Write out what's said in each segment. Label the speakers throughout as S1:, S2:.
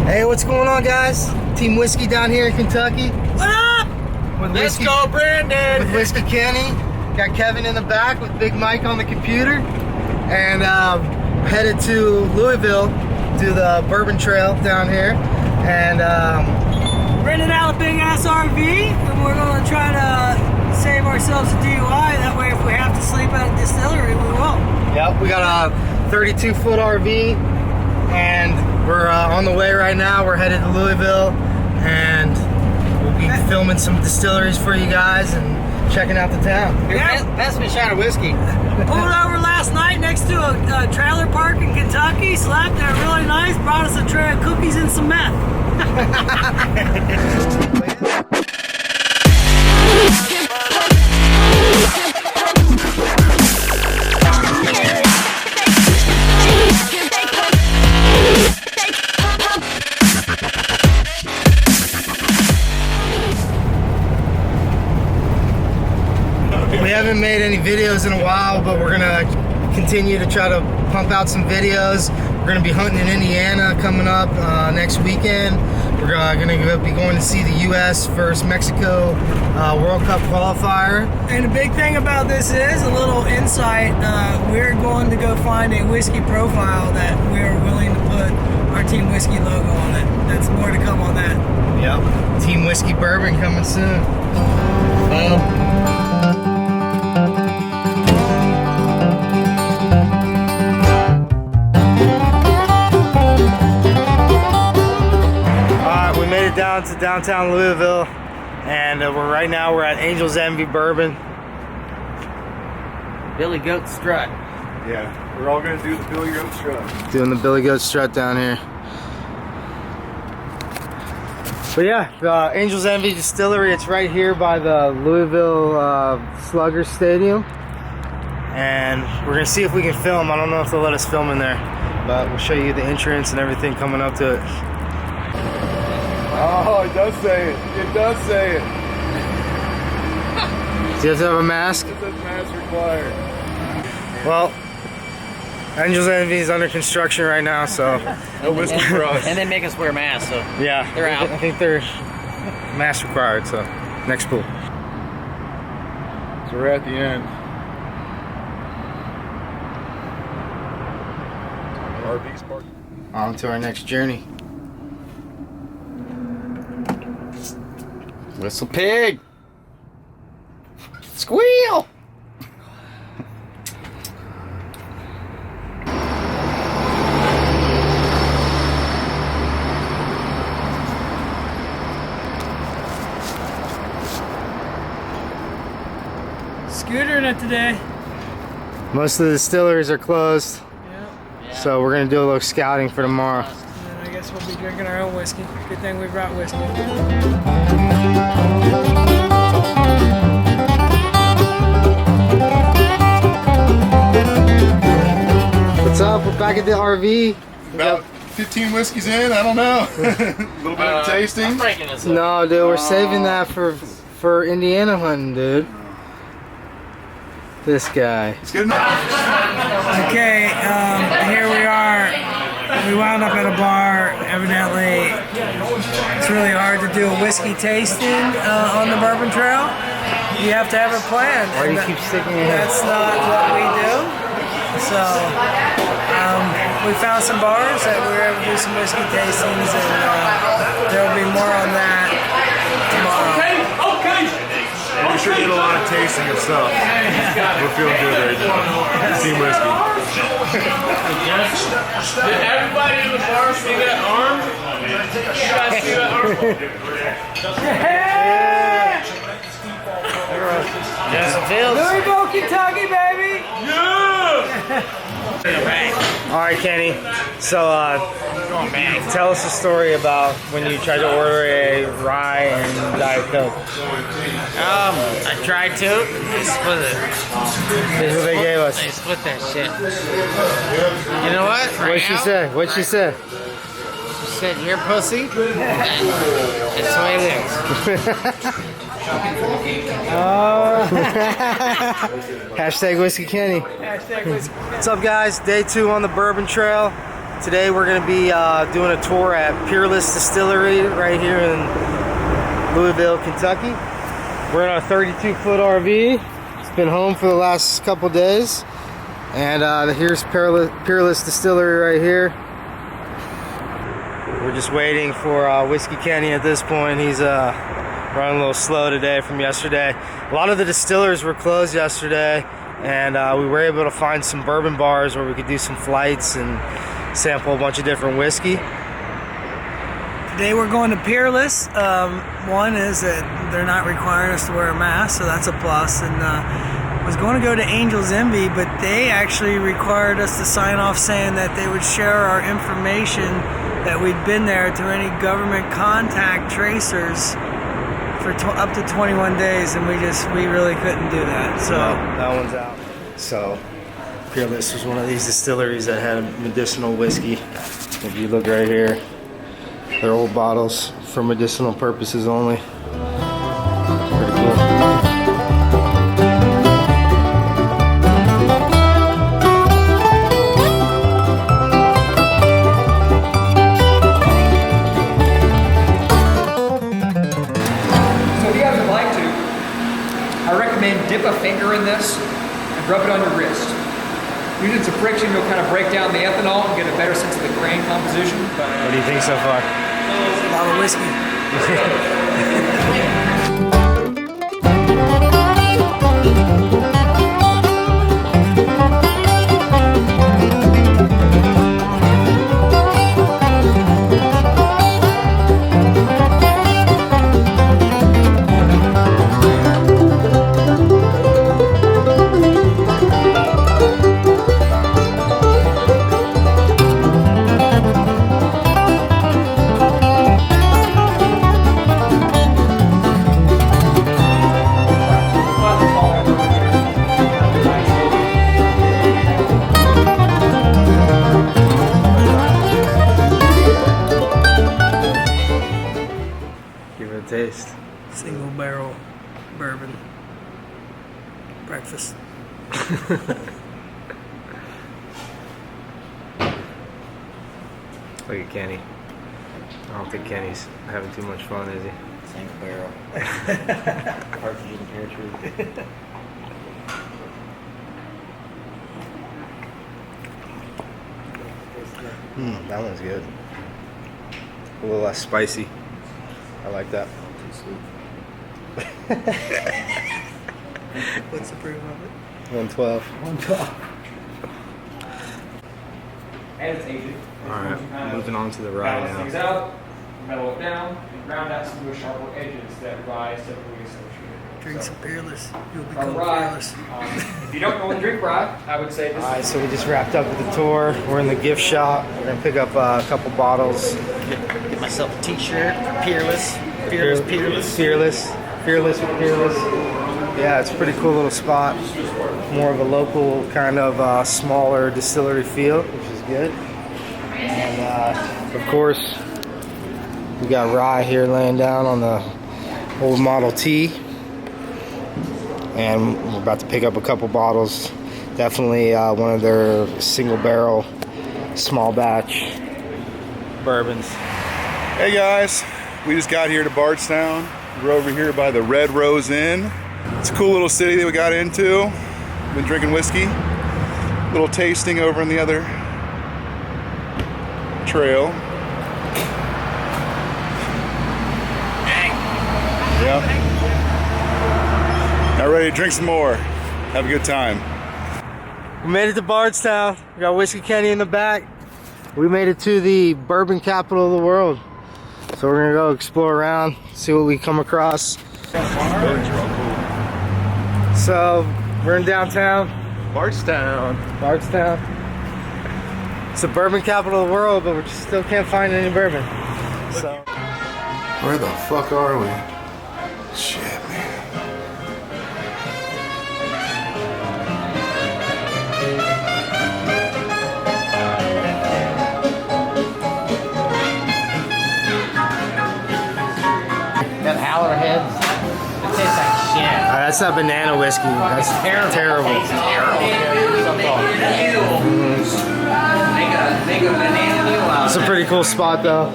S1: Hey, what's going on, guys? Team Whiskey down here in Kentucky.
S2: What up?
S1: Let's
S2: go, Brandon!
S1: With Whiskey Kenny. Got Kevin in the back with Big Mike on the computer. And headed to Louisville, do the Bourbon Trail down here. And
S2: rented out a big ass RV, and we're going to try to save ourselves a DUI. That way, if we have to sleep at a distillery, we will.
S1: Yep, we got a 32-foot RV, and we're on the way right now. We're headed to Louisville, and we'll be filming some distilleries for you guys and checking out the town.
S2: Yeah.
S3: Pass me a shot of whiskey.
S2: Pulled over last night next to a trailer park in Kentucky, slept there really nice, brought us a tray of cookies and some meth.
S1: We haven't made any videos in a while, but we're gonna continue to try to pump out some videos. We're gonna be hunting in Indiana coming up next weekend. We're gonna be going to see the U.S. versus Mexico World Cup qualifier.
S2: And the big thing about this is a little insight. We're going to go find a whiskey profile that we're willing to put our Team Whiskey logo on it. That's more to come on that.
S1: Yep, Team Whiskey Bourbon coming soon. Down to downtown Louisville, and right now we're at Angel's Envy Bourbon.
S3: Billy Goat Strut.
S4: Yeah, we're all gonna do the Billy Goat Strut.
S1: Doing the Billy Goat Strut down here. But yeah, the Angel's Envy Distillery, it's right here by the Louisville Sluggers Stadium. And we're gonna see if we can film. I don't know if they'll let us film in there, but we'll show you the entrance and everything coming up to it.
S4: Oh, it does say it. It does say it.
S1: Do you have to have a mask?
S4: It says mask required.
S1: Well, Angel's Envy is under construction right now, so
S4: no whiskey for us.
S3: And they make us wear masks, so
S1: yeah,
S3: they're out.
S1: I think they're mask required, so next pool.
S4: So we're at the end. RV's parked.
S1: On to our next journey.
S3: Whistle pig! Squeal!
S2: Scootering it today.
S1: Most of the distilleries are closed,
S2: Yeah.
S1: so we're gonna do a little scouting for tomorrow.
S2: And then I guess we'll be drinking our own whiskey. Good thing we brought whiskey.
S1: What's up? We're back at the RV.
S4: About 15 whiskeys in, I don't know. A little bit of tasting.
S3: I'm breaking this up.
S1: No, dude, we're saving that for Indiana hunting, dude. This guy.
S4: It's good enough.
S2: Okay, here we are. We wound up at a bar. Evidently, it's really hard to do a whiskey tasting on the Bourbon Trail. You have to have a plan.
S1: Why do you
S2: and
S1: keep sticking your head?
S2: That's not what we do. So, we found some bars that we were able to do some whiskey tastings, and there will be more on that tomorrow.
S4: And we sure did a lot of tasting and stuff. We're feeling good right now. Team whiskey.
S5: Did everybody in the bar see that arm? You guys see that arm?
S2: Louisville, Kentucky, baby!
S1: All right, Kenny. So, tell us a story about when you tried to order a rye and Diet Coke.
S3: I tried to. They split it.
S1: This is what they gave us.
S3: They split that shit. You know what?
S1: What'd she say? What'd she say?
S3: She said, "You're a pussy." That's the way it is.
S1: Hashtag Whiskey Kenny.
S2: Hashtag whiskey.
S1: What's up, guys? Day 2 on the Bourbon Trail. Today we're going to be doing a tour at Peerless Distillery right here in Louisville, Kentucky. We're in a 32-foot RV. It's been home for the last couple days. And here's Peerless Distillery right here. We're just waiting for Whiskey Kenny at this point. He's running a little slow today from yesterday. A lot of the distillers were closed yesterday, and we were able to find some bourbon bars where we could do some flights and sample a bunch of different whiskey.
S2: Today we're going to Peerless. One is that they're not requiring us to wear a mask, so that's a plus. And was going to go to Angel's Envy, but they actually required us to sign off saying that they would share our information that we'd been there to any government contact tracers for up to 21 days, and we really couldn't do that. So
S1: that one's out. So Peerless was one of these distilleries that had medicinal whiskey. If you look right here, they're old bottles for medicinal purposes only. Pretty cool.
S6: Dip a finger in this and rub it on your wrist. Using some friction, you'll kind of break down the ethanol and get a better sense of the grain composition.
S1: What do you think so far?
S2: a lot of whiskey.
S1: Taste.
S2: Single barrel bourbon breakfast.
S1: Look at Kenny. I don't think Kenny's having too much fun, is he?
S3: Single barrel. Partridge in pear tree.
S1: That one's good. A little less spicy. I like that.
S2: What's the proof of it?
S1: 112.
S2: 112.
S6: And it's aged.
S1: Alright, moving on to the rye
S6: Balance
S1: now.
S6: things out, mellow it down, and round out some of those sharper edges that rye is typically associated with.
S2: Drink
S6: So,
S2: some Peerless. You'll
S6: our
S2: become
S6: rye,
S2: fearless.
S6: if you don't normally drink rye, I would say this
S1: Alright,
S6: is
S1: so we just wrapped up with the tour. We're in the gift shop. We're gonna pick up a couple bottles.
S3: Get myself a t-shirt. Peerless. Peerless.
S1: Fearless with Peerless. Yeah, it's a pretty cool little spot. More of a local kind of smaller distillery feel, which is good. And of course, we got rye here laying down on the old Model T. And we're about to pick up a couple bottles. Definitely one of their single barrel, small batch bourbons.
S4: Hey guys, we just got here to Bardstown. We're over here by the Red Rose Inn. It's a cool little city that we got into. Been drinking whiskey. Little tasting over on the other trail. Yeah. Now ready to drink some more. Have a good time.
S1: We made it to Bardstown. We got Whiskey Kenny in the back. We made it to the bourbon capital of the world. So we're gonna go explore around, see what we come across. So we're in downtown.
S4: Bardstown.
S1: It's the bourbon capital of the world, but we just still can't find any bourbon. So
S4: Where the fuck are we? Shit, man.
S3: That howler heads. It tastes like shit.
S1: that's not banana whiskey. That's terrible.
S3: Terrible.
S6: They
S1: It's a pretty cool spot though.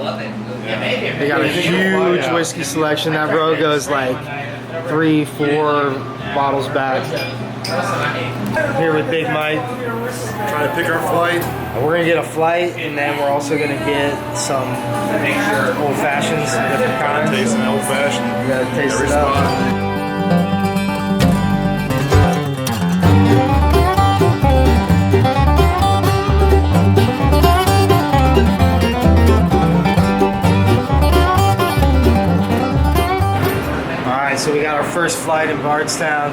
S1: They got a huge whiskey selection. That row goes like 3-4 bottles back. Here with Big Mike.
S4: Trying to pick our flight.
S1: We're gonna get a flight, and then we're also gonna get some old fashions, different kinds.
S4: Tasting old fashioned.
S1: You gotta taste it up. So we got our first flight in Bardstown,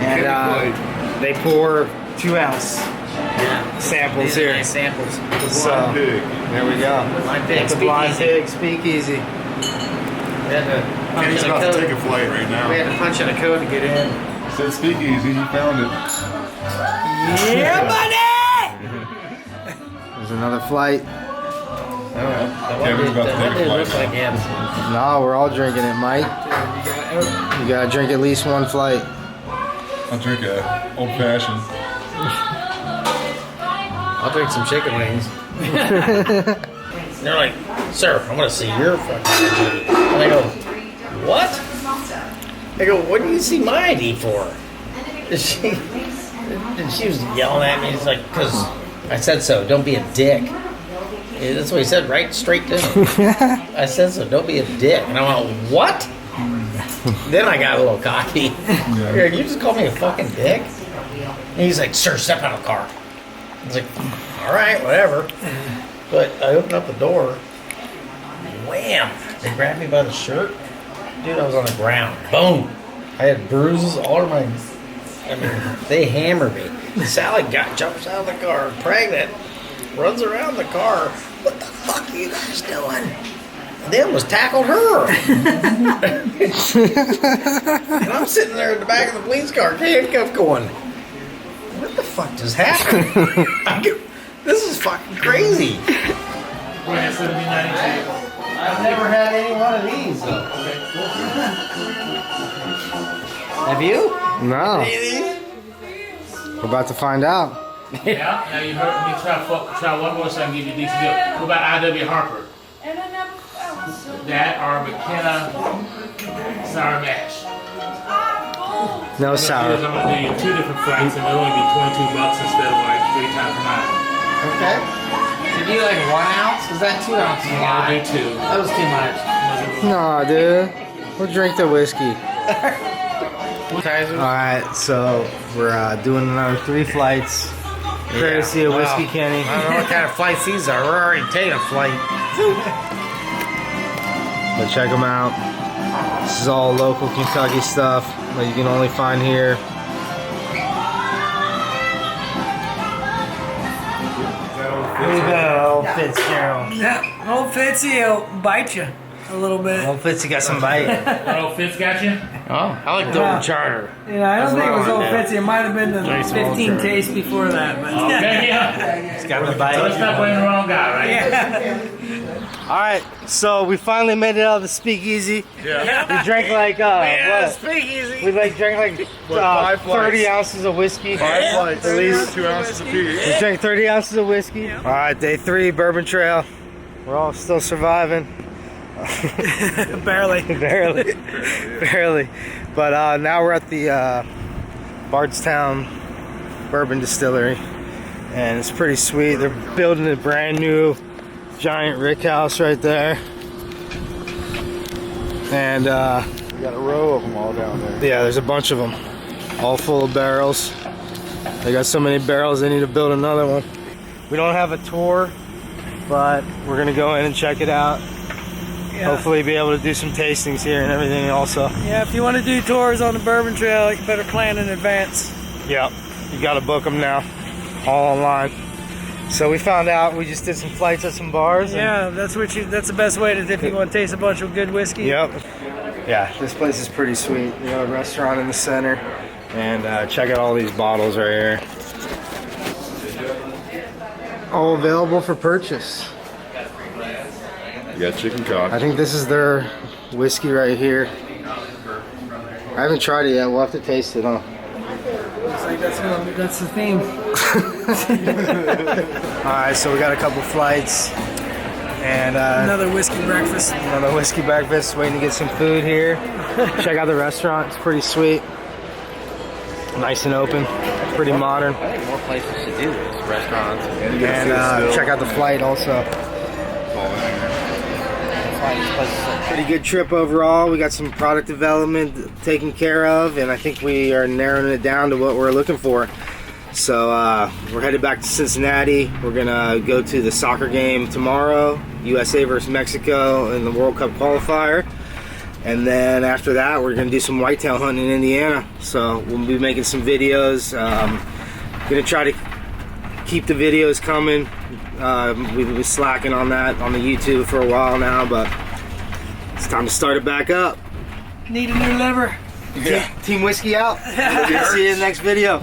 S1: and they pour 2-ounce samples here.
S3: Nice samples.
S1: So there we go.
S3: Blind pig,
S1: It's a blind
S3: speakeasy.
S1: pig speakeasy.
S3: We had to punch
S4: Kenny's
S3: in a
S4: about to
S3: code.
S4: take a flight right now.
S3: We had to punch in a code to get in.
S4: Said speakeasy, he found it.
S2: Yeah, buddy!
S1: There's another flight.
S4: Kevin's about to take a flight.
S3: Look like him.
S1: No, we're all drinking it, Mike. You gotta drink at least one flight.
S4: I'll drink a old fashioned.
S3: I'll drink some chicken wings. They're like, sir, I want to see your fucking ID. And I go, what? I go, what do you see my ID for? And she was yelling at me. It's like, because I said so. Don't be a dick. Yeah, that's what he said, right? Straight to him. I said so. Don't be a dick. And I went, what? Then I got a little cocky. Here, you just called me a fucking dick? And he's like, sir, step out of the car. I was like, all right, whatever. But I opened up the door. Wham! They grabbed me by the shirt. Dude, I was on the ground. Boom! I had bruises all over my... I mean, they hammered me. Sally jumps out of the car, pregnant, runs around the car. What the fuck are you guys doing? And then was tackled her. And I'm sitting there in the back of the police car, handcuffed, going, what the fuck just happened? I go, this is fucking crazy. I've never had any one of these, though. Have you?
S1: No.
S3: Any of these?
S1: We're about to find out.
S5: Yeah, now you heard me try one more so I can give you a decent deal. What about I.W. Harper? That or McKenna Sour Mash.
S1: No sour.
S5: I'm going to do you 2 different flights and it'll only be $22 instead of like 3 times 9.
S3: Okay. Did you like 1 ounce? Was that 2 ounces?
S5: I'll do 2.
S3: That was too much.
S1: No, dude. We'll drink the whiskey. Alright, so we're doing another 3 flights. Courtesy of Whiskey Kenny.
S3: I don't know what kind of flights these are. We're already taking a flight.
S1: But check them out. This is all local Kentucky stuff that you can only find here. Here you go, old Fitzgerald.
S2: Yeah, old Fitzy will bite you a little bit.
S1: Old Fitzy got some bite.
S5: Oh, Fitz got you?
S3: Oh, I like the old charter.
S2: Yeah, I don't think it was old
S3: Yeah.
S2: Fitzy. It might have been the 15 tastes before that. But
S5: Okay, yeah.
S1: It's got the
S5: So let's
S1: bite.
S5: not blame the wrong guy, right?
S2: yeah.
S1: Alright, so we finally made it out of the speakeasy.
S4: Yeah.
S1: We drank like, what?
S3: Speakeasy.
S1: We like drank like
S4: 5 flights?
S1: 30 ounces of whiskey.
S4: 5 flights.
S1: At least.
S4: 2 ounces apiece.
S1: We drank 30 ounces of whiskey. Alright, day 3, Bourbon Trail. We're all still surviving.
S2: Barely.
S1: Barely. But now we're at the Bardstown Bourbon Distillery. And it's pretty sweet. They're building a brand new giant rick house right there. And
S4: We got a row of them all down there.
S1: yeah, there's a bunch of them. All full of barrels. They got so many barrels they need to build another one. We don't have a tour, but we're gonna go in and check it out.
S2: Yeah.
S1: Hopefully be able to do some tastings here and everything also.
S2: Yeah, if you want to do tours on the Bourbon Trail, you better plan in advance.
S1: Yep, you gotta book them now, all online. So we found out, we just did some flights at some bars. and-
S2: Yeah, that's the best way to if you want to taste a bunch of good whiskey.
S1: Yep. Yeah, this place is pretty sweet. You got a restaurant in the center, and check out all these bottles right here. All available for purchase.
S4: You got chicken cock.
S1: I think this is their whiskey right here. I haven't tried it yet. We'll have to taste it, huh?
S2: Looks like that's the theme.
S1: Alright, so we got a couple flights and
S2: Another whiskey breakfast.
S1: another whiskey breakfast, waiting to get some food here. Check out the restaurant, it's pretty sweet. Nice and open, pretty modern.
S3: I think more places to do this. Restaurants.
S1: And check out the flight also. Pretty good trip overall. We got some product development taken care of, and I think we are narrowing it down to what we're looking for. So we're headed back to Cincinnati. We're gonna go to the soccer game tomorrow, USA versus Mexico in the World Cup qualifier. And then after that, we're gonna do some whitetail hunting in Indiana. So we'll be making some videos. Gonna try to keep the videos coming. We've been slacking on that on the YouTube for a while now, but it's time to start it back up.
S2: Need a new liver.
S1: Team Whiskey out. See you in the next video.